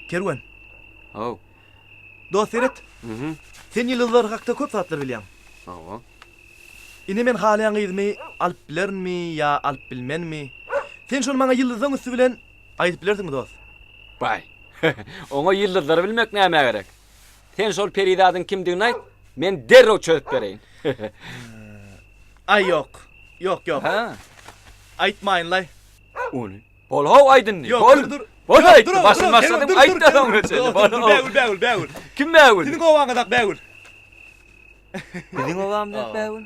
Kerwan. Oh. Dost Eret. Sen yıllar hakta köp zatlar bilýän. Oh. Ine men halayan gydmy, alp bilermi ya alp bilmenmi? Sen şol maňa ýyldyzyň üstü bilen aýdyp bilerdiňmi dost? Bay. Oňa ýyldızlary bilmek näme gerek? Sen şol peridadyň kimdigini aýt, men derrew çözüp bereýin. Ay ýok. Ýok. Ha? Aýtmaýyn lay. Onu. Bolhaw aýdyn. Ýok, dur. Bol aýt. Başyn başladyk aýt da öňe. Bägül. Kim bägül? Seniň owaňa dak bägül. Bizim ovam da bägül.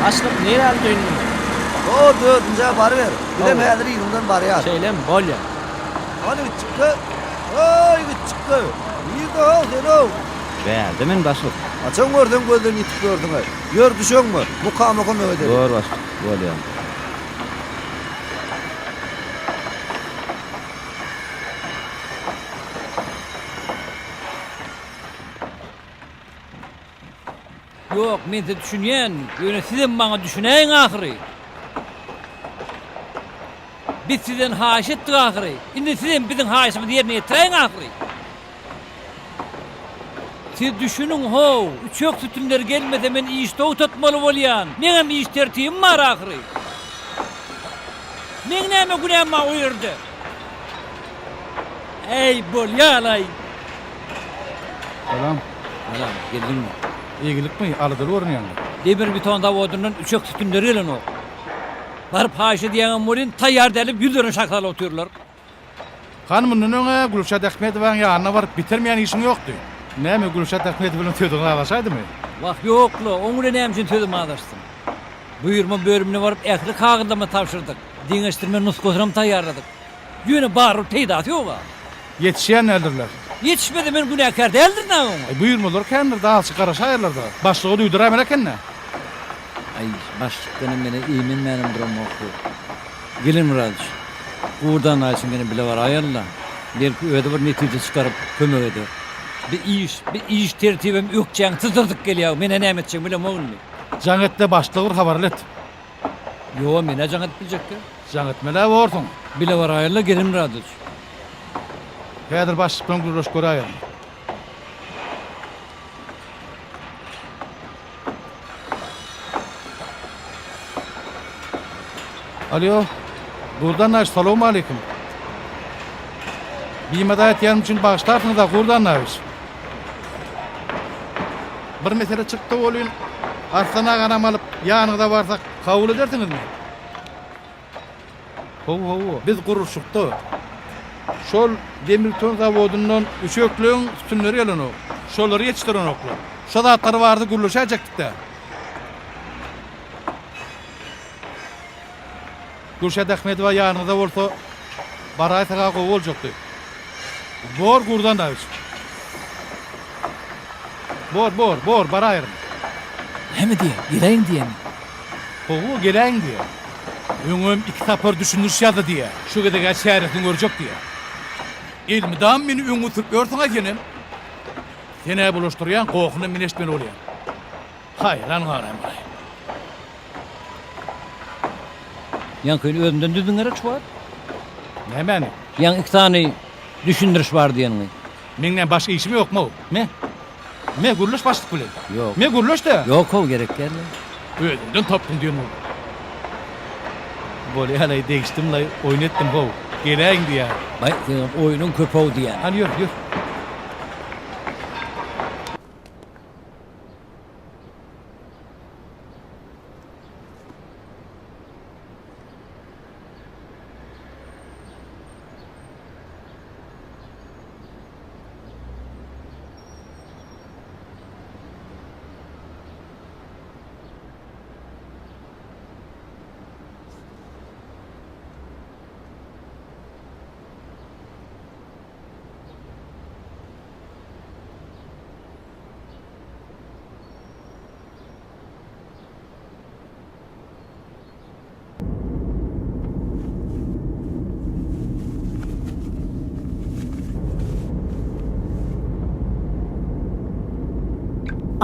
Başlık nereye aldın? O dördüncü barı ver. Bir de mehadiri yılından barı yar. Şeylem bol ya. Hani çıkkı. Oy çıkkı. İyi de o sen o. Verdi men başlık. Açın gördün gözlerini itip gördün. Gör düşün mü? Mukamı konu ödedi. Doğru başlık. Bol ya. Yok, men de düşünýän, ýöne sizin maňa düşünäň ahyry. Biz sizden haýyş etdik ahyry. Indi sizin biziň haýyşymyzy ýerine ýetiräň ahyry. Siz düşünün ho, uçak sütünler gelmede men iş tutmaly bolýan. Meňem iş tertibim bar ahyry. Men näme günäme uýurdy? Ey bolýalay. Salam. Salam, geldinmi? İyilik mi? Alıdılı ornayan. Demir bir ton da odundan uçak sütünleri gelen o. Barıp haýyşy diýen molin taýýar delip ýüzlerine şaklaly oturýarlar. Hanımının öňe Gülşat Ähmedowyň ýanyna baryp bitirmeýän işiň ýokdy. Näme Gülşat Ähmedow bilen tödüň alaşaýdymy? Wagt ýokly, oňra näme üçin tödüm adaşdym. Buyurma bölümine baryp ähli kagydlama tapşyrdyk. Diňeşdirme nuskosram taýýarladyk. Ýöne baryp teýdat ýok. Yetişýän eldirler. Yetişmedi men günäkär däldir näme? Buyurmalar kendir dağılçı garaşaýarlarda. Başlygy duýduram ekenne. Ay, başlıktan mene iýmin menim durum okdy. Gelin Murad. Gurdan aýsyn gene bile var aýalla. Belki öýde bir netije çykaryp kömek eder. Bir iş tertibim ýokjaň tydyrdyk gelýär. Mene näme etjek bilem ogly. Jaňetde başlygy habarlat. Yo, mene jaňat biljekdi. Jaňetmele borsun. Bile var aýalla gelin Murad. Häzir başlyk bilen guruluş göräýär. Alo. Gurdan aýş, salam aleikum. Biýmada ýetýän üçin bagşlarsynız da Gurdan aýş. Bir mesele çykdy bolýan. Arsana ganam alyp ýanyňda barsak kabul edersiňizmi? Ho, biz guruşykdy. Şol demirton zawodundan üçöklüň üstünleri gelen o. Şolary ýetişdiren oklar. Şo zatlary bardy guruluşajakdykda. Gülşat Ähmedow ýanyňda bolsa baraýsaga gowul jokdy. Bor Gurdan da. Bor baraýarym. Näme diýär? Geleň diýämi? Howu geleň diýär. Öňüm iki tapar düşünürşýärdi diýär. Şu gedege şäherden görjek diýär. Elmidam meni öňe türk örtüň ekenim. Sene bulaşdyrýan gokuny men eşitmen bolýar. Haýran garam. Ýa-ni özünden düzüňere çuwat. Nämäni? Ýa-ni iki tane düşündiriş bar diýenmi? Meňden başga işim ýokmy? Me guruluş başlyk bilen. Ýok. Me guruluş da. Ýok, o gerek geldi. Özünden tapdym diýen ol. Bolýar degişdim lay oýnatdym ho. Geleň diýär. Bay, oyunun köpeği diýen. Hani ýür.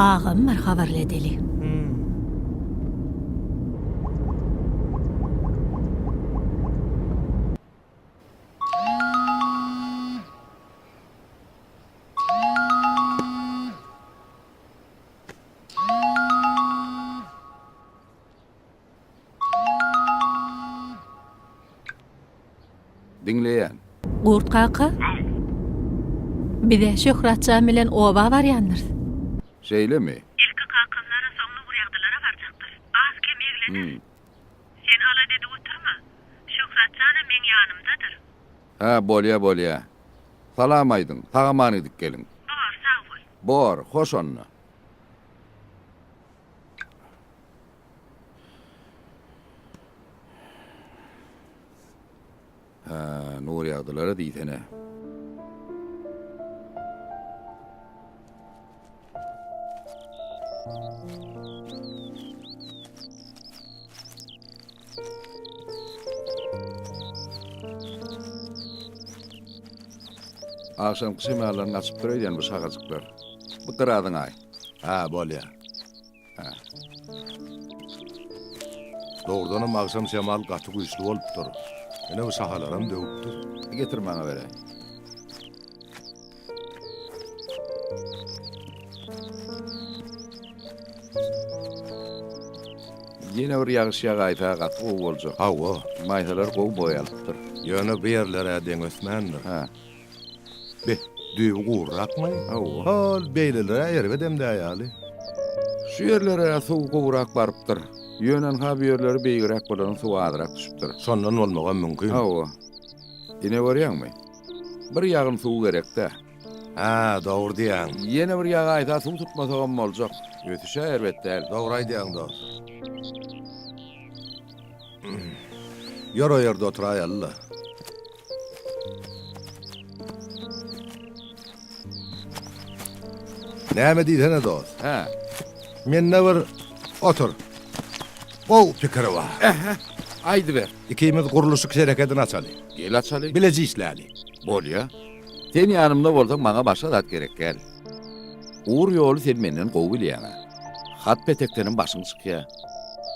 Ağam merhabarledeli. Dinleyen. Gurt kaka. Bize Şöhratcan bilen oba var yandır. Şeyle mi? Ilki kalkınlara soňlu burýagdylara barjakdyr. Az kem eglenir. Sen ala dedi oturma. Şöhratjana men ýanymdadyr. Ha, bolya. Salam aydın. Tagamany dik gelin. Bor, sag bol. Bor, hoş onna. Ha, nur yağdılara diýsene. Akşamkı semalarını açıp duraydan bu sagajyklar. Bu tıradyň ay. Ha, bolýa. Ha. Doğrudanam aksam semal gaty güýçli bolupdyr. Ene bu sahalaram döwüpdir. Getir bana bere. Yine bir yağış yağayta gaty gowy boljak. Hawa, Maysalar gowy boýalypdyr. ýöne bir ýerlere deňesmändir. Ha. Be, düýbi gurrakmy? Hawa. Hol beýlelere ýerbe demde ýaly. Şu yerlere suw gowrak barypdyr. Ýönen ha bir yerleri beýgrek bolan suw adyrak düşüpdir. Sondan bolmagan mümkin. Hawa. Ine görýärmi? Bir ýagyn suw gerekde. Ha, dogry diýäň. Yine bir ýagayta suw tutmasagam boljak. Ötüşe elbetde. Dogry aýdýaň dost. Ýor o ýerde oturaýalla. Näme diýsene dost? Ha. Menne bir otur. Gow pikiri bar. Aýdy ber. İkimiz guruluşy şereketini açaly. Gel açaly. Bilezi işläli. Bolýa. Sen ýanymda bolsaň maňa başga zat gerek gel. Uğur ýoly sen menden gowy bilýäň. Hat peteklerin başyň çykýa.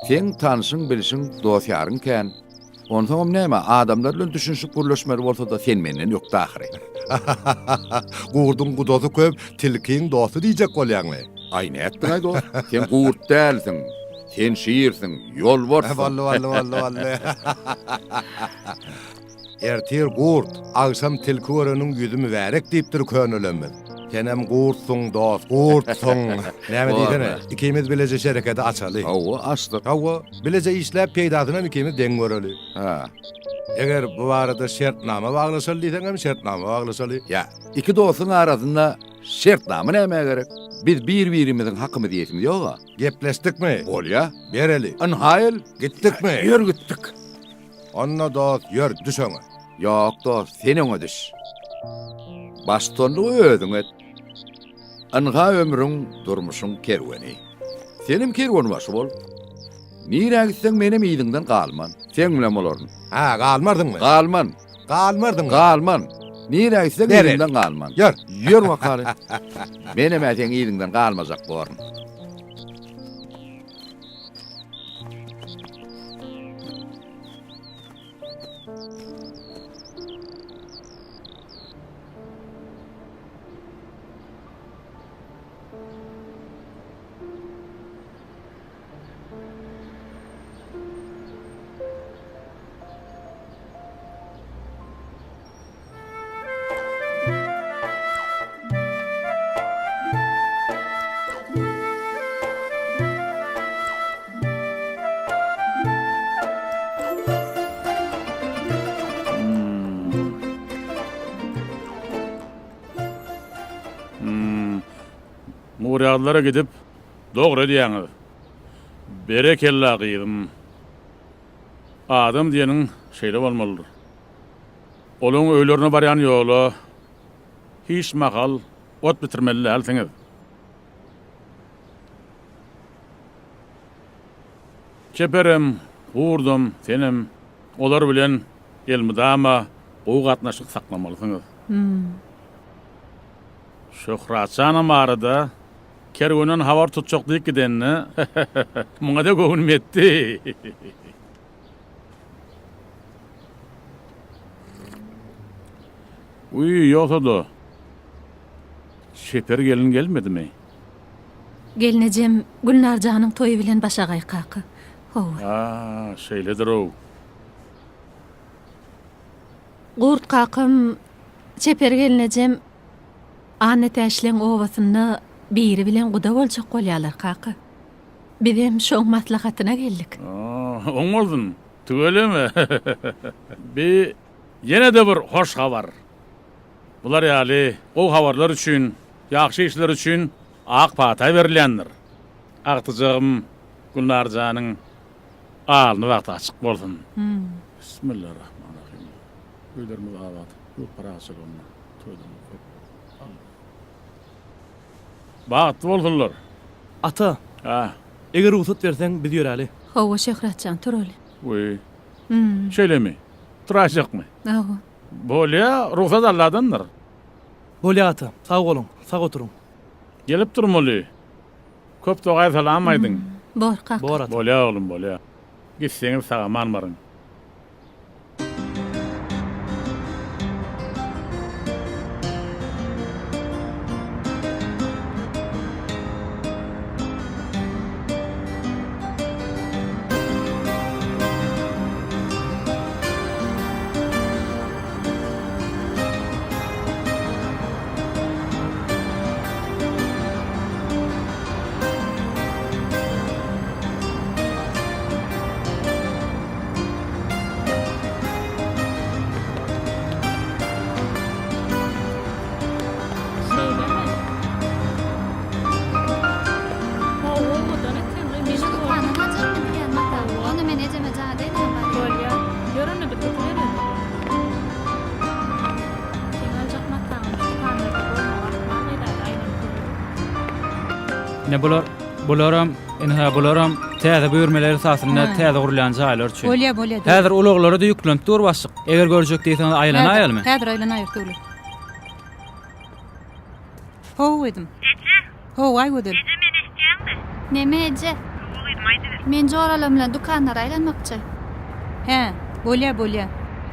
Sen tanışyň bilişiň dost ýaryň kän. Onsoň näme adamlar bilen düşünşip guruluşmary bolsa da sen menden ýok dahyry. Gurdun gudosu köp, tilkiň dostu diýjek bolýarmy? Aýny etdiň ay dost. Sen gurt dälsiň. Sen şiirsiň, ýol borsun. Vallahi. Ertir gurt, agsam tilki göreniň ýüzümi wärek diýipdir könülemez. Senem gurtsun dost, gurtsun. Näme diýsene? İkimiz bileze şereketi açaly. Hawa açdyk. Hawa, bileze işläp peýdadyna ikimiz deň göreli. Ha. Eger bu barada şertnama baglasaly diýsen hem şertnama baglasaly. Ya, iki dostun arasında şertnama näme gerek? Biz bir-birimizin hakkımı diýesim ýok. Gepleşdikmi? Bolýa. Bereli. Anhaýyl Gitdikmi? ýör gitdik. Onna dost, ýör düşeňe. Ýok dost, sen öňe düş. Baştonlugy özüň et. Anha ömrüň, durmuşyň kerweni. Senim kerwen başy bol. Nire gitseň menim ýydyňdan galman. Sen bilen bolaryn. Ha, galmardyňmy? Galman, Galmardyň. galman. Nire gitseň Nere? ýydyňdan galman. Ýör. Ýör wakaly. Menem äteň ýydyňdan galmazak bolaryn. Muriyadlara gidip doğru diýäňi. Berekella gyýdym. Adam diýeniň şeýle bolmalydyr. Olaň öýlerine barýan ýoly hiç makal ot bitirmeli alsiňiz. Çeperim, uğurdum, senim, olar bilen elmidama o gatnaşyk saklamalysyňyz. Şöhratjana marada kerwenin havar tutjak diýip gidenni. Muňa da göwnüm etdi. Uy, ýoksa da. Şeper gelin gelmedimi? Gelnejem Gülnarjanyň toýu bilen başagay kakı. Howa. Şeýledir o. Gurt kakım çeper gelnejem anne täşleň owasyny biri bilen guda boljak bolýarlar kakı. Bizem şoň maslahatyna geldik. Oň boldun. Tügelemi? Ýene de bir hoş habar. Bular ýaly o habarlar üçin, ýaxşy işler üçin ak patay berilendir. Aktyjagym Gülnarjanyň alny wagty açyk bolsun. Bismillahirrahmanirrahim. Öýlerimi gabat. Ýok parasy bolma. Toýdum. Bagtly bolsunlar. Ata, eger ruhsat berseň biz ýöräli. Howa Şöhratjan turali. Uy. Şeýlemi? Turajakmy? Awa. Bolýa ruhsat Allahdandyr. Bolýa ata, sag bolun, sag oturuň. Gelip durmaly. Köp dogay salam aýdyň. Bor kakı. Bor ata. Bolýa oglum, bolýa. Gitseňiz saga manmaryň. Ne bularam, bularam täze buyurmalar esasında täze gurulan jaýlar üçin. Bolýa. Häzir ulaglara da ýüklenip dur başyk. Eger görjek diýsen aýlanaýalmy? Häzir aýlanaýar döwle. Ho edim. Ho aýwydym. Neme ece? Men joralam bilen dukanlara aylanmakçy. He, bolýa.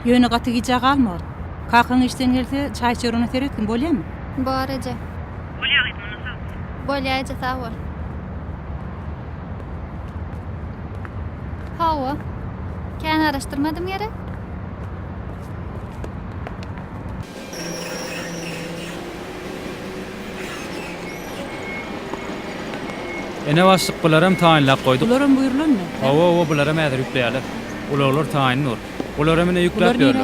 Ýöne gaty gija galmar. Kakyň işden gelse çaý çöreňe seretdim, bolýarmy? Bar ece. Bolýa ece sağ ol. Hawa. Kan araşdyrmadym ýere? Ene başyk bularam taýinlap goýdyk. Bularam buyurlanmy? Owa bularam häzir ýükleýärler. Ulaglar taýin nur. Bularam ene ýükläp berler.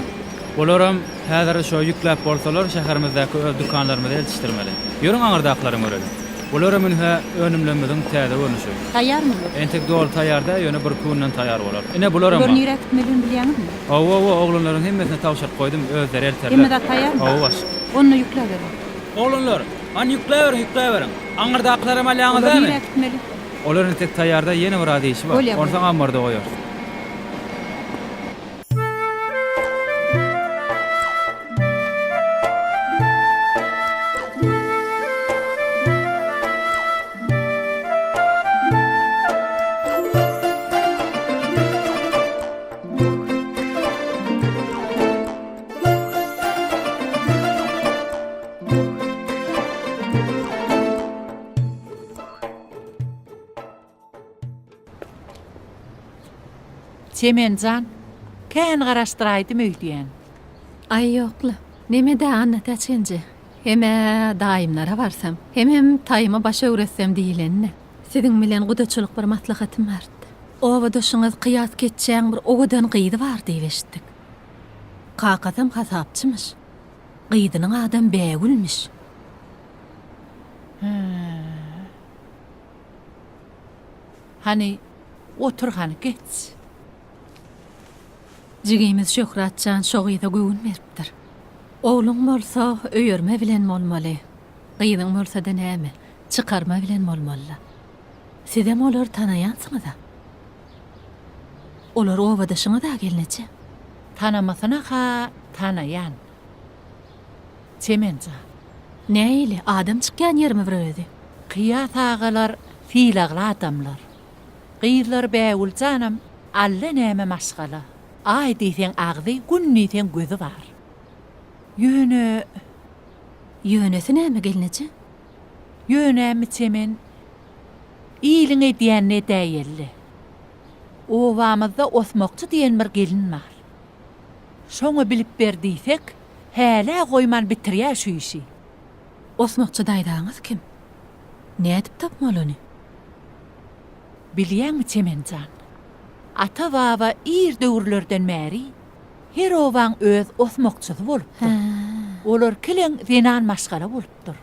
Bularam häzir şo ýükläp bolsalar şäherimizdäki öz dukanlarymyza elçişdirmeli. Ýörüň aňyrdaklaryň görelim. Bularam ene önümlemediň täze görnüşi. Taýýarmy? Entek dol taýýarda ýöne bir kundan taýýar bolar. Ene bularam. Bular nirä gitmeliň bilýärmi? Owa oglanlaryň hemmesine tawşak goýdum, özleri elterler. Hemme taýýarmy? Owa. Onu ýükläp berin. Oglanlar, an ýükläberin. Aňyrdaklaryň alýaňyzda Bular mı? nirä gitmeli? Olaryň tek taýýarda ýene bir adyşy bar. Ortaň ambarda goýar. Çemenjan, kän garaşdyraýdym öýdýän. Ay ýokla. Neme de anlataçynjy. Heme daimlara barsam, hem taýyma başa öwretsem diýilenni. Siziň bilen gudaçylyk bir maslahatym bar. Owa doşuňyz kıyas geçýän bir owadan gyýdy bar diýip eşitdik. Kakazam hasapçymyş. Gyýdynyň adam bägülmiş. Hani otur hani geç. Jigimiz Şöhratjan şogyda göwün beripdir. Oğlum bolsa öýürme bilen bolmaly. Gyýdyň bolsa da näme? Çykarma bilen bolmaly. Sizem olar tanaýansyňyz da. Olar owadaşyňyz da gelneçe. Tanamasyna ha, tanaýan. Çemenja. Näýli adam çykýan ýerimi bir özi. Kıyas ağalar filaglı adamlar. Qıylar bäwül canım, alla näme maşgala. Ay diýsen agdy, gün diýsen gözü var. Yönesi näme gelneci? Yönämi çemen iyiliňe diýenne däýelli. Owamyzda osmokçy diýen bir gelin bar. Şoňa bilip berdiýsek, häle goýman bitirýär şu işi. Osmokçy daýdaňyz kim? Ne edip tapmaly onu? Bilýänmi çemencan? Ata baba ir döwürlerden bäri her owaň öz osmokçysy bolupdyr. Olar kilen zenan maşgala bolupdyr.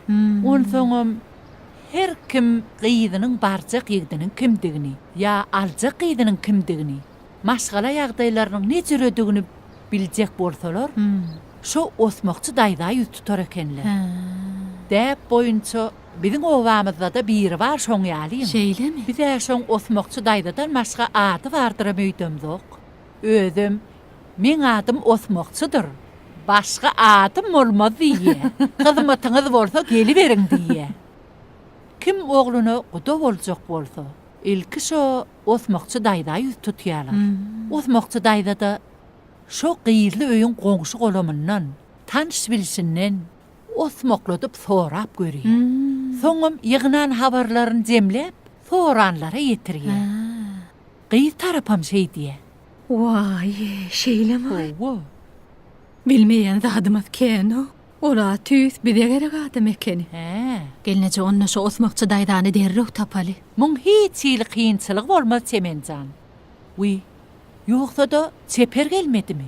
On soňam her kim gyýdynyň barja gyýdynyň kimdigini ya alja gyýdynyň kimdigini, maşgala ýagdaýlarynyň ne jüredigini biljek bolsalar, şo osmokçy daýda ýüz tutar ekenler. Däp boýunça bizim owamyzda da biri var şoň ýaly. Şeýlemi? Bize şoň osmokçy daýdadan başga ady bardyra möýdüm zok. Özüm, men adym osmokçydyr. Başga adym bolmaz diýe. Hyzmatyňyz bolsa geliberiň diýe. Kim ogluny guda boljak bolsa, ilki şo osmokçy daýda ýüz tutýarlar. Osmokçy daýdada şo gyýrly öýüň goňşy golamyndan, tanış bilşinden osmokladyp sorap görýär. Soňam ýygynan habarlaryny jemlep, soranlara ýetirýär. Gyýy tarapam şey diýe. Vay, şeýlemi? Owa. Bilmeýän zadymyz keno. Ola tüýs bize gerek adam ekeni. Gelnece onna şo osmokçy daýdany derrew tapaly. Muň hiç ýyly kynçylyk bolmaz çemenjan. Wy, ýoksa da çeper gelmedimi?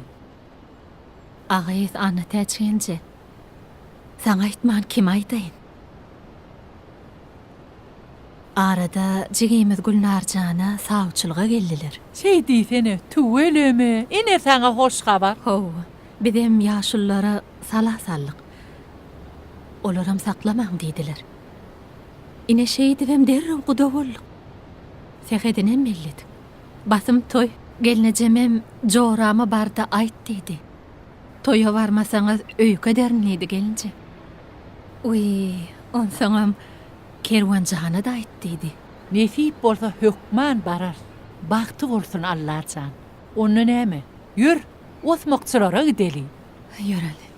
Agys anna täçenje. Saňa aýtman kim aýdaýyn? Arada jigimiz Gülnarjana sawçylyga geldiler. Şey diýsene, tuwelemi? Ine saňa hoş habar. Ho, bizem ýaşullara salah sallyk. Olaram saklamaň diýdiler. Ine şey dibem derrew guda boldyk. Sehedinem belledik. Basym toy, gelnejemem jorama barda aýt diýdi. Toya varmasaňyz öýke dernliydi gelince. Uy, on soňam kerwanjana da aýt diýdi. Nesip bolsa hökman barar. Bagty bolsun Allah'tan. Onu näme? Yür, osmokçylara gideli. Ýöreli.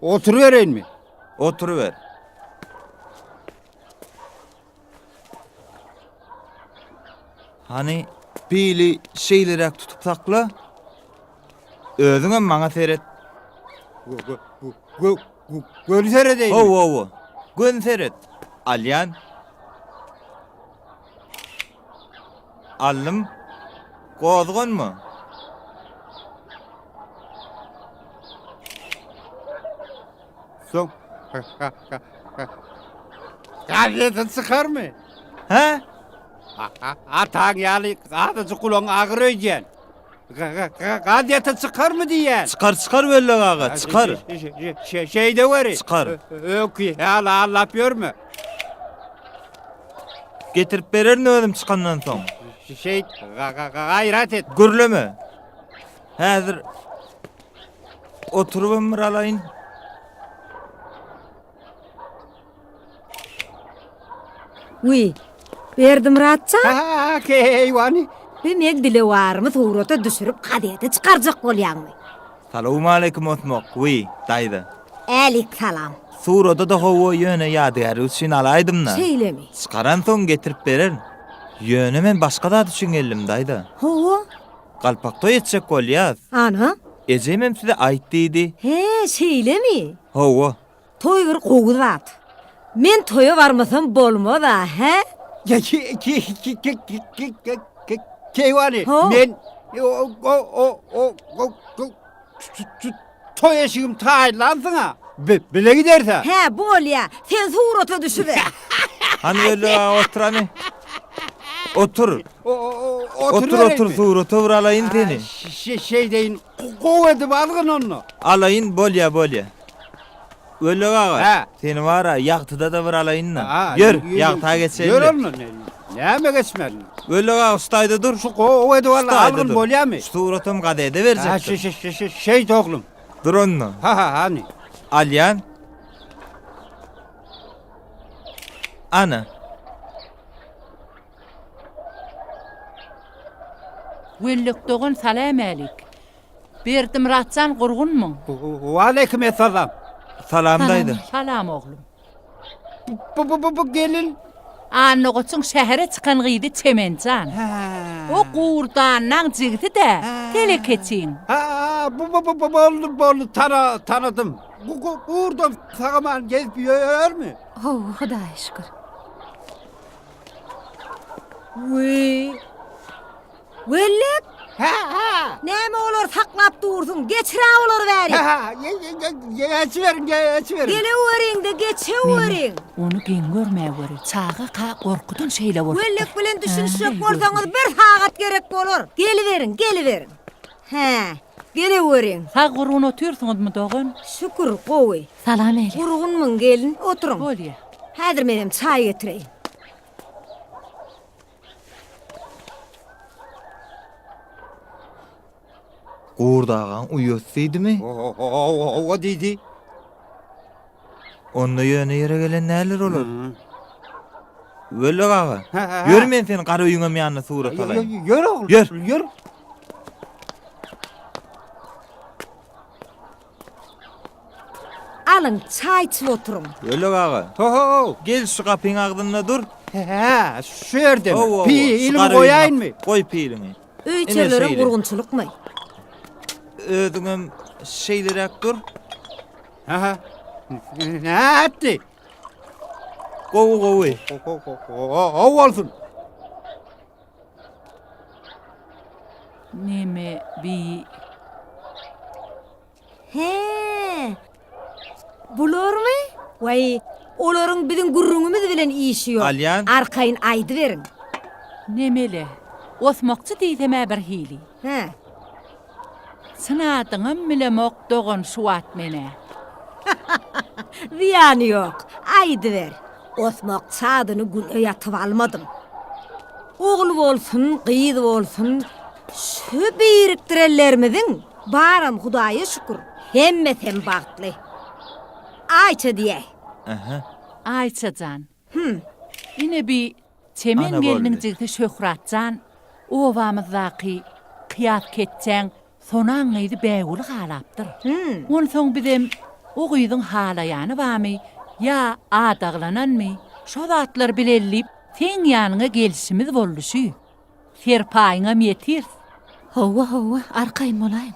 Oturuvereyn mi? Oturuver. Hani bili şeylerek tutup sakla. Özüňe maňa seret. Gönü seyredeyn mi? Oo. Gön seret. Alyan. Allym. Gozgon mu? Soň. Gazetin çıkar mı? He? Ataň ýaly gazyjy kulaň agyr öýdýän. Gazetin çıkar mı diýen? Çıkar böyle gaga, çıkar. Şey de var. Çıkar. Öki, Allah görme. Getirip bererin özüm çıkandan soň. Şey, gayret et. Gürleme. Häzir oturup ömür alayın. Uy, berdim ratça. Ha, keýwany. Demek dile warmy surata düşürüp gadyety çykarjak bolýarmy? Salamu aleykum Osmok. Uy, daýda. Älik salam. Surada da howo ýöne ýadygary üçin alaýdym da. Şeýlemi? Çıkaran soň getirip berer. Ýöne men başga da üçin geldim daýda. Ho? Galpakda ýetjek bolýar. Ana? Ejemem size aýt diýdi. He, şeýlemi? Howo. Toy bir gowuzat. Men toya barmasam bolmaz ha, he? Ya keýwany. Men toy eşigim taýlansyňa. Bile giderse. He, bolýa. Sen surata düşüver. Hani öyle oturany. Otur. Otur Suğrut alayın seni. Şey deyin, kov edip algın onu. Alayın bolya. Öyle ağa. Ha. Seni var ha yaktıda da var alayın Ha, da. Gör yaktığa Gör geçseydin. onu. Ne mi geçmedin? Öyle ağa ustaydı dur. Şu kov edip algın bolya mı? Suğrut'um kadehde Ha, verecektim. şey oğlum. Dur onu. Hani. Alyan. Ana. Wellik doğun salam alik. Berdim ratsan qurgun mu? Aleyküm esselam. Salamdaydı. Salam oğlum. Bu gelin. Anne qoçun şehre çıkan gıydı çemencan. O qurdandan jigdi de tele keçin. Ha, bu tanıdım. Burada sağaman gezip yiyor mu? Oh, Hudaýa şükür. Wellik, Ha. näme olar saklap dursun? Geçire olar bäri. Ha, geçiverin. Geleweriň de geçeweriň. Onu gen görmäge beri. Çağa ka qorkudun şeýle bol. Wellik bilen düşünşek bolsaňyz bir sagat gerek bolar. Geliverin. Ha, geleweriň. Ha qurun otursunuzmu doğun? Şükür gowy. Salam eyle. Gurgunmun gelin, oturun. Bolya. Häzir menem çay getireyim. Gurdağan uyuyorsaydımı? O dedi. Onda yöne yere gelen neler olur? Öyle ağa. Ha. Gör men seni qarı uyuňa meýanna Suğrut alayın. Yürü oğlum. Yürü. Yürü. Alın, çay içip oturun. Öyle ağa. Ho. Gel şu kapıyın ağzına dur. Ha, şu yerde Oo, mi? oo, Pi şu ilmi qarı koyayın uyuňa mı? Koy pilini. Öýçelere söyle. gurgunçuluk mı? Ödüňem şeylerek dur. Ha. Ne etti? Gowy. O olsun. Neme bi He. Bular mı? Vay, olaryň bizim gurrunumuz bilen işi ýok. Alyan. Arkaýyn aýdy berin. nemele? Osmokçu diýdeme bir hili. He. Sınadyňam bilemok doğun suat mene. Ziýany ýok. Aýdy ber. Osmak çadyny gün ýatyp almadym. Ogul bolsun, gyýdy bolsun, şu birikdirellerimiziň baram Hudaýa şükür. Hemmesem bagtly. Aýça diýe. Aha. Ayçacan. Yine bir çemen Ana gelinin boldy. jigdi şöhratcan. Ovamyzdaki kıyat ketçen sonan ýydy bäwul galapdyr. On soň bizem o gyýdyň halaýany bamy ya adaglananmy? Şo zatlar bilellip sen ýanyňa gelişimiz bolduşy. Serpaýyňa metir. Hova, arkaýyn bolaýyn.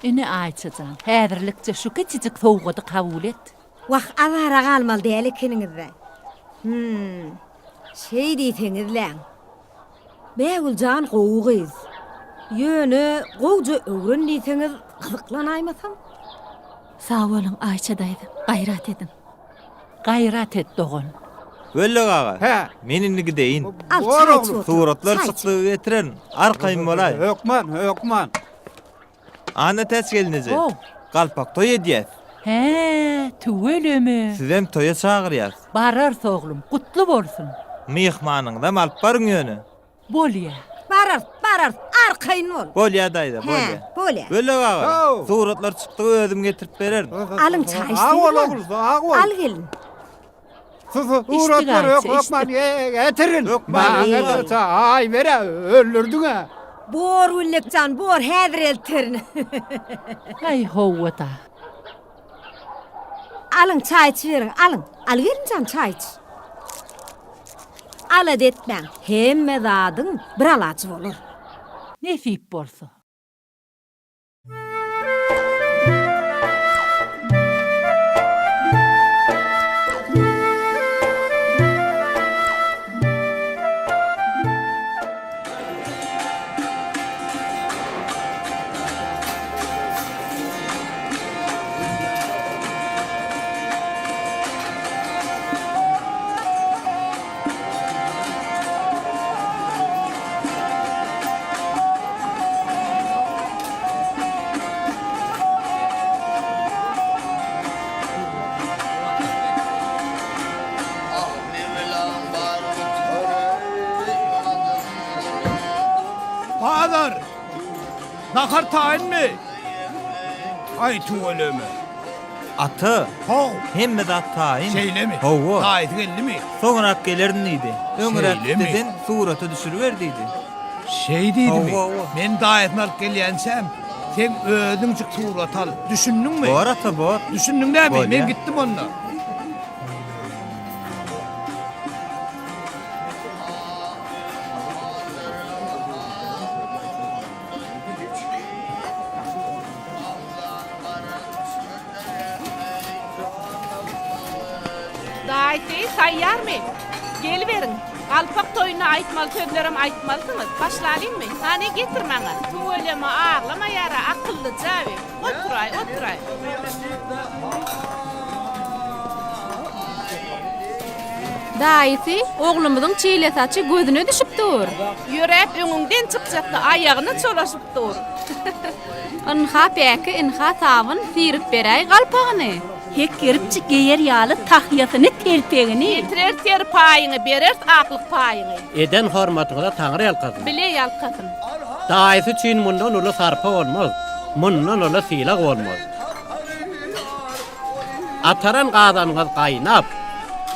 Ine Ayçacan, häzirlikçe şu kiçijik sowgady kabul et. Wah azara galmal diýeli ekeningizde. Şey diýseňizler. Bäwuljan gowgyz. Ýöne gowja öwren diýseňiz gyzyklanaýmasam? Sağ bolun Ayça daýdy. Gaýrat edin. Gaýrat et doğun. Öyle ağa. He. Menini gideyin. Al Doğru çay oğlum. içip otur. Suğrutlar Çay iç. çıktı getiren. Arkaýyn bolay. Hökman. Ana täs gelinize. Oh. Galpak toy edýäs. He, tüwelemi. Sizem toya çağırýas. Barar soğlum, kutlu bolsun. Mihmanyňda alyp barıň ýöne. Bolya. Barar, arkaýyn bol. Bolya daýda, He, bolya. bolya. Öyle ağa. Oh. Suğrutlar çıktı özüm getirip berer. Alın çay Ağol içtiňizmi? oğul, ağol. Al gelin. Uğratlar Ayça, hökman getirin. Hökman, Bana da ay vere öldürdün ha. Bor Ullikcan, bor häzir eltirin. Ay hovata. Alın çay içiverin, alın. Al verin can çay iç. Al edetmen, hemme zadyň bir alaçy bolur. Nesip bolsa. kadar. Nakar tayin mi? Ay tuvalömü. Atı. Ho. Hemme de tayin. Şeyle mi? Ho. Tayin geldi mi? Soňrak gelerdiydi. Öňürak Şeyle mi? deden suraty düşürüwerdiydi. Şey dedi mi? Ho. Men daýetini alyp gelýänsem, sen ödüňçük surat al. Düşündün mü? Bor ata bor. Düşündün näme? Bor, Men ya. gittim onda. Daýty taýýarmy? Geliverin. Alpak toyuna aýtmaly sözlerim aýtmalysınız. Başlaýynmy? Hany getir maňa. Tuweleme ağlama ýara, akyllyja we. Oturay, oturay. Daýysy, oglumyzyň çeýle saçy gözüne düşüpdir. Ýürek öňüňden çykjakda aýagyny çolaşypdyr. Inha päki, inha sabyn sirip beräý galpagyny. Hek giripçi geýer ýaly tahyýasyny telpegini. Getirer ter paýyny, berer aklyk paýyny. Eden hormatyna taňry ýalkasyn. Bile ýalkasyn. Daýysy üçin mundan uly sarpa bolmaz. Mundan uly sylagy bolmaz. Ataran gadanyňyz gaýnap,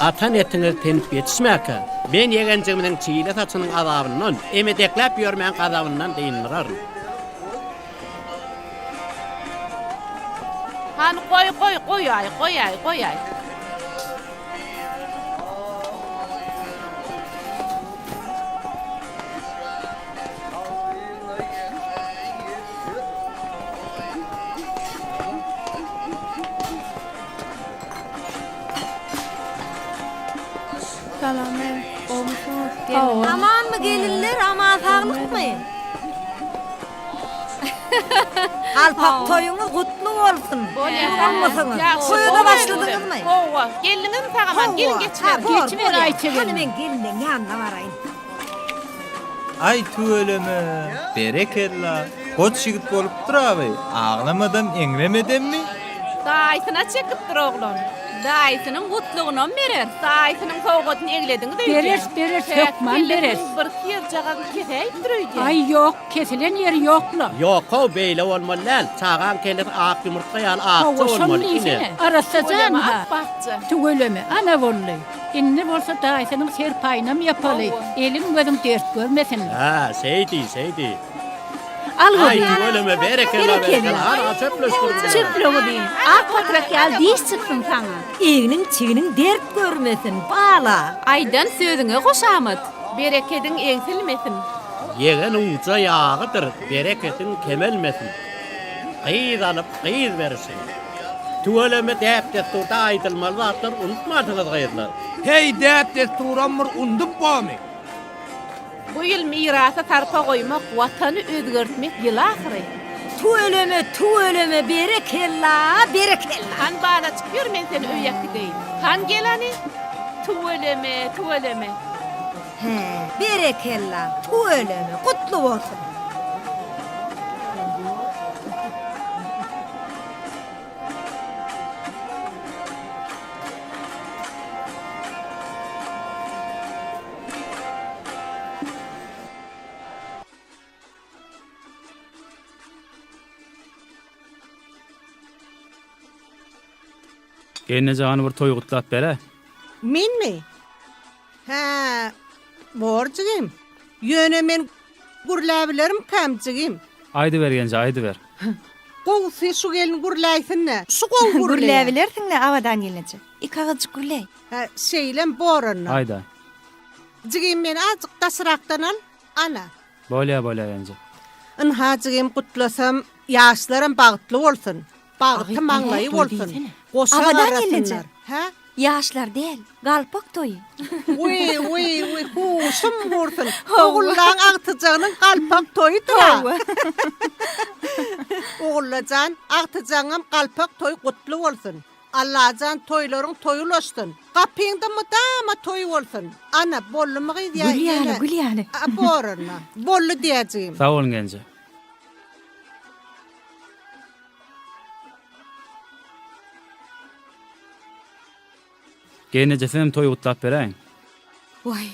atan etiniz tenip ýetişmäke. Ben ýegenjigimiň çiýle saçynyň azabyndan, emedeklap ýörmän gazabyndan diýinirarym. Han qoýay. Aman mı gelinler, aman sağlık mı? Alpak toyuňuz gutlu bolsun. Bolmasynız. Toýuda başladınız mı? Howa, geliniň tagaman, gelin geçiver. Geçiver Ayçegil. Hani men geliniň ýanyna baraýyn. Ay tuweleme. Berekella. Goç şigit bolupdyr abi. Ağlamadan eňlemedemmi? Daýsyna çekipdir oglum. Daýsynyň gutlugyny berer. Daýsynyň sowgatyny eglediňi de. Berer, sökman berer. Bir yer jagagy keseyip durýdy. Ay ýok, kesilen ýeri ýokla. Ýok, o beýle bolmaly. Çağan kelip ak ýumurtga ýaly akça bolmaly. Arasajan ha. Bakça. Tuweleme, ana bolly. Inni bolsa daýsynyň serpaýynam ýapaly. Elim gözüm dert görmesin. Ha, seydi. Al Ay, godi. tuweleme berekella. Har çöpleşdirdi. Çöplögdi. Ak patrak ýal diş çyksyň saňa. Eňiniň çiginiň dert görmesin, bala. Aýdan sözüňe goşamat. Berekediň eňsilmesin. Yegen uça ýagydyr, bereketin kemelmesin. Gyýz alyp gyýz bersin. Tuweleme täpde tuta aýdylmaly zatlar unutmadyňyz gaýdylar. Hey däp desturamyr undup bolmy. Bu ýyl mirasa tarpa goýmak, watany özgertmek ýyl ahyry. Tuweleme, berekella. Han bana çykýar, men seni öýek gideýin. Han gelani. Tuweleme. He, berekella. Tuweleme, gutlu bolsun. Gene jany bir toy gutlap bere. Menmi? Ha, borjygym. Ýöne men gurläbilerim kamjygym. Aýdy bergenje, aýdy ber. Gowsy şu gelin gurläýsinde. Şu gow Gurläbilersiň-le awadan gelinje. Ikagajyk gurläý. Ha, şeýlem boranna. Aýda. Jygym men azyk tasrakdan al, ana. Bolýa ýanje. Inha jygym gutlasam, ýaşlarym bagtly bolsun. Bagty maňlaýy bolsun. Awadan gelinje. Ha? Ýaşlar däl, galpak toýu. Uy, huşum bolsun. Oğullan agtyjanyň galpak toýudyr. Oğullajan, agtyjanyň galpak toý gutly bolsun. Allahan toýlaryň toýulaşdyn. Gapyňda mydama toý bolsun. Ana bollumy diýýär. Gülýäli. Borna. Bollu diýäjim. Sag bolun genje. Gene jesem toy gutlap bereň. Vay.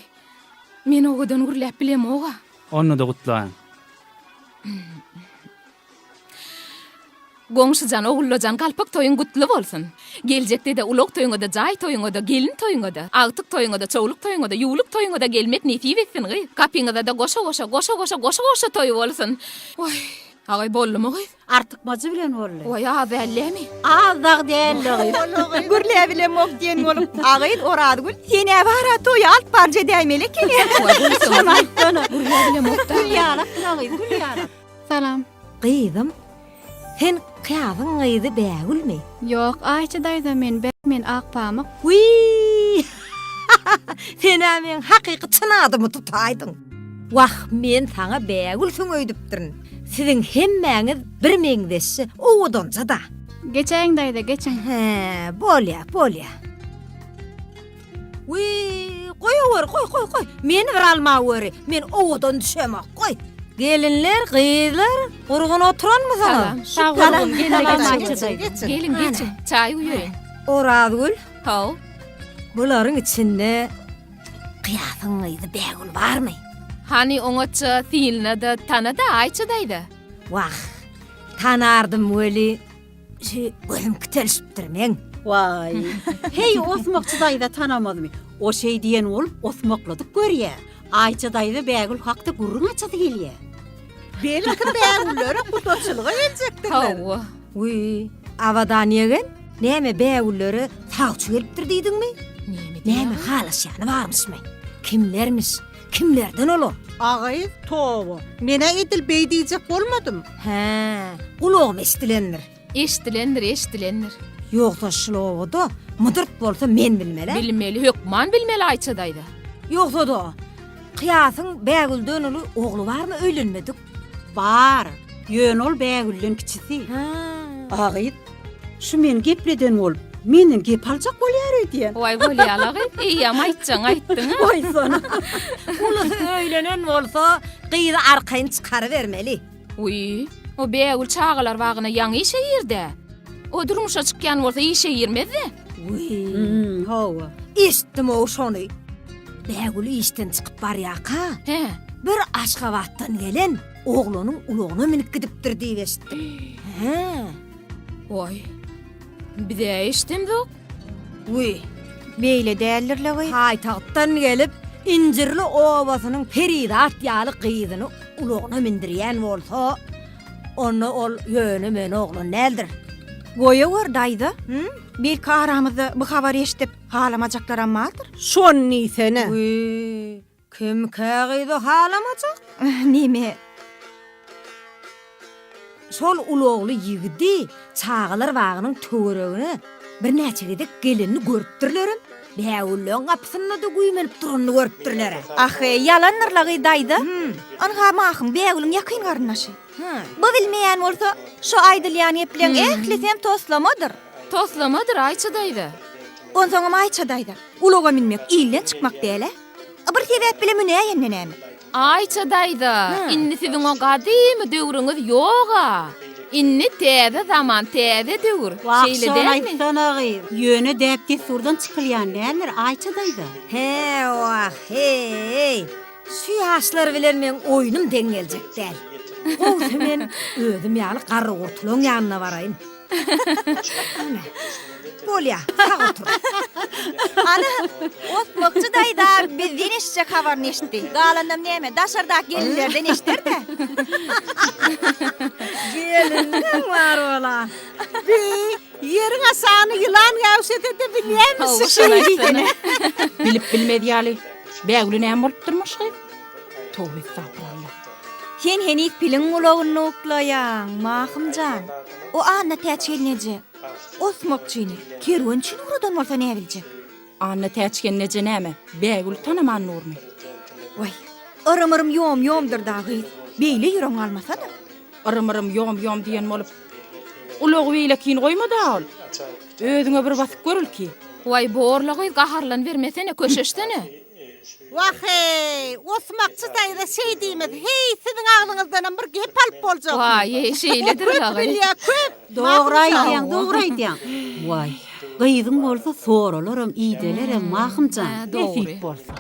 Men ogadan gurläp bilem oga. Onu da gutlaýyn. Goňşyjan ogullajan galpak toyun gutly bolsun. Geljekde de ulak toyuňa da, jaý toyuňa da, gelin toyuňa da, agtyk toyuňa da, çowluk toyuňa da, ýuwluk toyuňa da gelmek nesip etsin gy. Kapyňyza da goşa toy bolsun. Oy, agay bollumy gy? Artık bacı bilen bolly. Oy, azallymy? Azaq däl. Gürle bilen mok diýen bolup, agyd orady gül. Seni bara toy alt parça däýmelek kene. Oy, bolsun. Gürle bilen mok da. Gül Salam. Gyýdym. Sen kıyavyň gyýdy bägülmi? Yok, Ayça dayda men akpamak. Uy! Sen men hakyky çynadymy tutaýdyň. Wah, men saňa bägül söňöýdipdirin. Siziň hemmäňiz bir meňdeşi owudonja da. Geçeň dayda, geçeň. He, bolýa. Uy, koy. Meni bir alma wöri. Men owudon düşemek, koy. Gelinler, gyzlar, urgun oturanmy sana? Salam. Gelin, geçin. Çay uýuryň. Oradgül. Haw. Bularyň içinde kıyavyň gyzy bägül barmy? Hani oňaça silne de tanada Ayça dayda. Wah, tanardym weli. Özüm kütelişipdirmeň. Vay. Hey, Osmakçı dayda tanamadım. O şey diyen olup Osmakladık görýär. Ayça dayda bägül hakda gurrun açady gelýär. Belki bägüllere gutaçylyga geljekdirler. Haw. Uy, avadan ýegen? Näme bägüllere tagçy gelipdir diýdiňmi? Näme halasýany barmysmy? Kimlermiş? Kimlerden olur? Agayız toğu. Mene edil bey diýjek bolmadym. He, ulağım estilendir. Eşdilendir. Yoksa şıloğu da mıdırt bolsa men bilmeli. Bilmeli, hökman bilmeli Ayça dayda. Yoksa da kıyasın bägülden ulu oğlu var mı öýlenmedik? Bar. Yön ol bägüllün kiçisi. Agyd. Şu men gepleden olup menden gep aljak bolýar diýen. Oy bolýarlagy. Eýam aýtdyň. Oy sana. Ulu öýlenen bolsa gyýdy arkaýyn çykary bermeli. Uy, o bägül çağalar wagyna ýaňy işe ýerde. O durmuşa çykýan bolsa işe ýermezdi. Uy, hawa. Eşitdim o şonu. Bägül işten çykyp barýaka. He. Bir Aşgabatdan gelen oğlunun uluğuna minip gidipdir diýip eşitdim. He. Oy. Bize eşitdim-de. Uy, beýle däldirle goý. Haýtagtdan gelip İncirli owasynyň Peridat ýaly gyzyny uluğuna mindirýän bolsa, onu ol ýöne men oğlun nädir? Goýa dayda. Bir karamyzda bu habar eşitip halamajaklar ammadyr. Şonni sene. Uy, kim kägydy halamajak? Nime? Şol ulugly ýigidi çağalar wagynyň töweregine bir näçe gedek gelinni görüpdirlerim. Bägüllüň gapysyna da güýmenip duranyny görüpdirler. Yalanlarlagy dayda. Anha mahym bägüliň ýakyn garyndaşy. Bu bilmeýän bolsa, şu aýdylýan epleň ehlesem toslamadyr. Toslamadyr Ayça dayda. Onsoňam Ayça dayda. Uluga minmek iýlen çykmak däle. Bir sebäp bilen münäýen näme? Ayça dayda, inni siziň o gadymy döwrüňiz ýoga. Inni täze zaman, täze döwür. Şeýle dämi? Ýöne däpdi surdan çykylýan näler Ayça dayda. He, wah, hey. Şu ýaşlar bilen men oýnum deň geljek däl. O men özüm ýaly garry gurtulaň ýanyna baraýyn. Bolýa, sag otur. Ana, Osmakçy dayda bizden eşitjek habarny eşitdi. Galandam näme? Daşardak gelinlerden eşitdirdi. Gelinler var ola. Yerin asany ýylan ýawşetede bilýärmisin? Bilip bilmedi ýaly. Bägüli näme bolup durmuşy? Towbe sapralla. Sen henit pilin ulugyny uklaýan, mahymjan. O anna täçelneje. Osmakçyny, kerwençini uradan bolsa näme biljek? Anna täçgen neje näme? Bägül tanaman nurmy. Vay, ırımırım yom-yomdur dagy. Beýle ýüreň almasa da. Irımırım yom diýen bolup. Ulugy beýle kin goýmada ol. Özüňe bir basyp görül ki. Vay borlagy gaharlan bermesene köşeşdene. Wah hey, Osmakçy daýda şey diýmez. Hey, siziň aglyňyzdan bir gep alyp boljak. Vay, şeýledir lagy. Bilýär, köp. Dogry aýdýan. Vay, gyzyň bolsa soralaram, iýdelerim, mahymjan. Efik bolsa.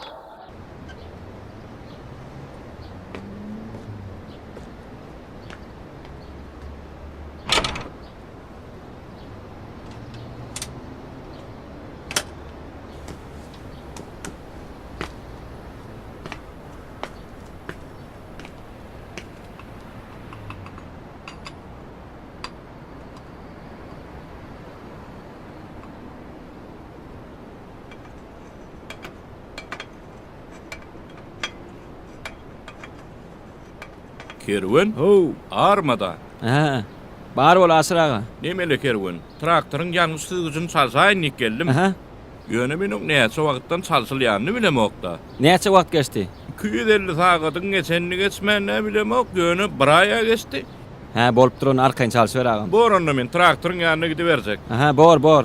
Kerwen? Ho, Armada. Ha. Bar bol Asır ağa. Nemele kerwen? Traktörün yanlış sığıcın çalsayın nik geldim. Aha. Yöne menin näçe wagtdan çalsylýanyny bilemokda. Näçe wagt geçti? 250 sagatyn geçenini geçmänne bilemok, yöne 1 aya geçti. Ha, bolup duran arkayn çalsyber agam. Boranda men traktörün ýanyna gidiberjek. Aha, bor.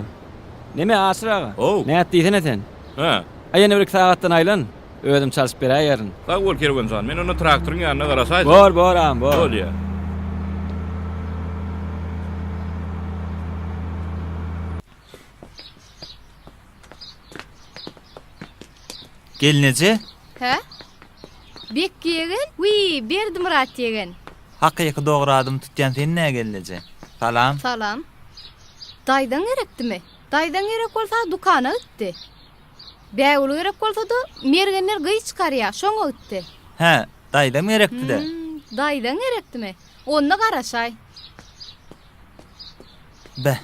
Neme Asır ağa? Oh. Näet diýsen eten? Ha. Aýany bir sagatdan aýlan. Ödüm çalyp berýärin. Sag bol kerwen zan, men onu traktörün ýanyna garasaýdym. Bor ağam, bor. Bolýa. Gelnece? He? Bek yegen, berdi Murat yegen. Hakyky dogry adım tutjan sen näme gelnece? Salam. Salam. Daydan gerekdimi? Daydan gerek bolsa dukana gitdi. Bäwuli gerek bolsa da mergenler gyy çykarýar, şoňa gitdi. He, daýdam gerekdi de. Daydan gerekdimi? Onda garaşay. Be.